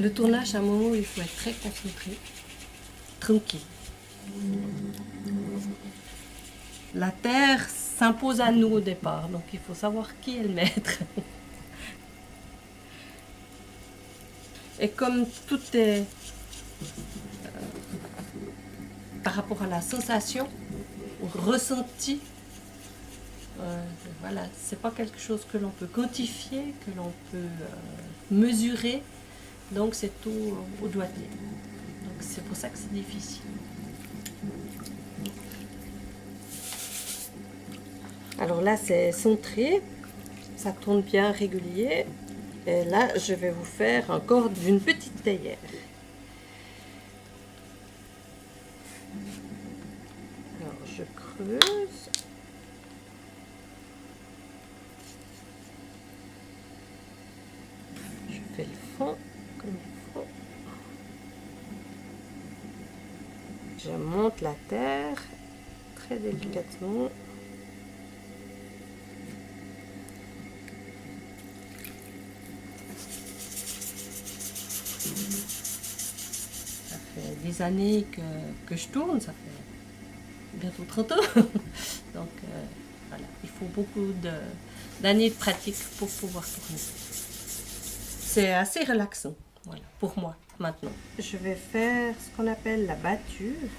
Le tournage, c'est un moment où il faut être très concentré, tranquille. La terre s'impose à nous au départ, donc il faut savoir qui est le maître. Et comme tout est par rapport à la sensation, au ressenti, voilà, c'est pas quelque chose que l'on peut quantifier, que l'on peut mesurer, donc c'est tout au doigté. Donc c'est pour ça que c'est difficile. Alors là, c'est centré, ça tourne bien régulier. Et là, je vais vous faire encore d'une petite théière. Alors, je creuse. Je fais le fond comme il faut. Je monte la terre très délicatement. Ça fait des années que je tourne, ça fait bientôt 30 ans. Donc voilà, il faut beaucoup d'années de pratique pour pouvoir tourner. C'est assez relaxant, voilà, pour moi maintenant. Je vais faire ce qu'on appelle la batture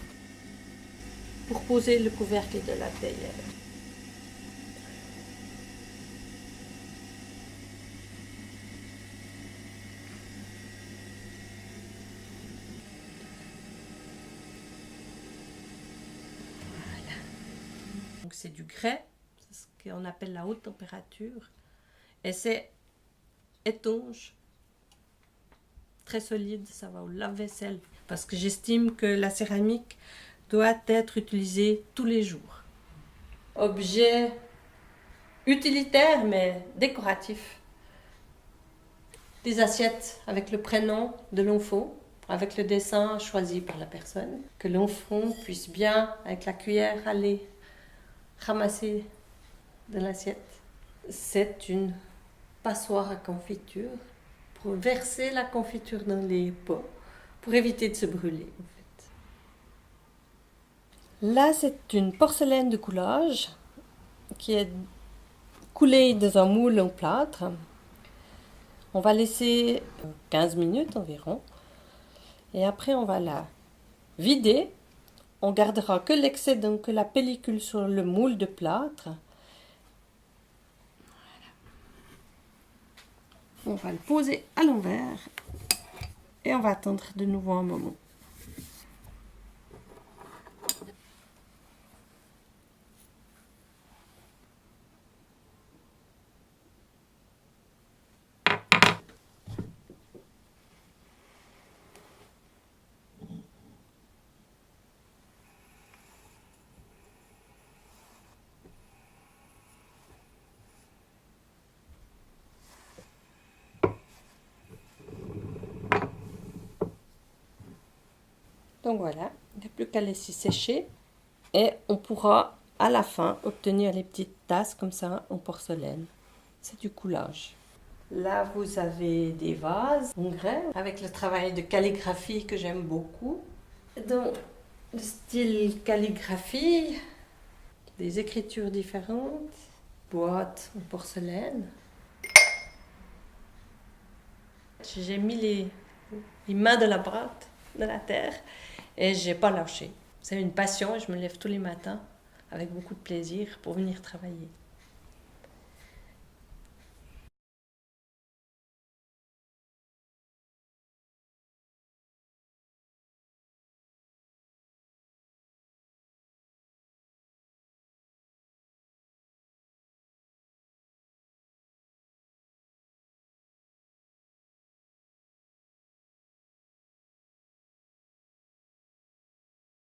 pour poser le couvercle de la théière. Donc c'est du grès, c'est ce qu'on appelle la haute température, et c'est étanche, très solide, ça va au lave-vaisselle, parce que j'estime que la céramique doit être utilisée tous les jours. Objet utilitaire mais décoratif. Des assiettes avec le prénom de l'enfant, avec le dessin choisi par la personne, que l'enfant puisse bien, avec la cuillère, aller ramasser de l'assiette. C'est une passoire à confiture pour verser la confiture dans les pots pour éviter de se brûler en fait. Là, c'est une porcelaine de coulage qui est coulée dans un moule en plâtre. On va laisser 15 minutes environ et après on va la vider. On gardera que l'excédent, que la pellicule sur le moule de plâtre. On va le poser à l'envers et on va attendre de nouveau un moment. Donc voilà, il n'y a plus qu'à laisser sécher et on pourra à la fin obtenir les petites tasses comme ça en porcelaine. C'est du coulage. Là, vous avez des vases en grès avec le travail de calligraphie que j'aime beaucoup. Dans le style calligraphie, des écritures différentes, boîtes en porcelaine. J'ai mis les mains de la boîte dans la terre et j'ai pas lâché. C'est une passion et je me lève tous les matins avec beaucoup de plaisir pour venir travailler.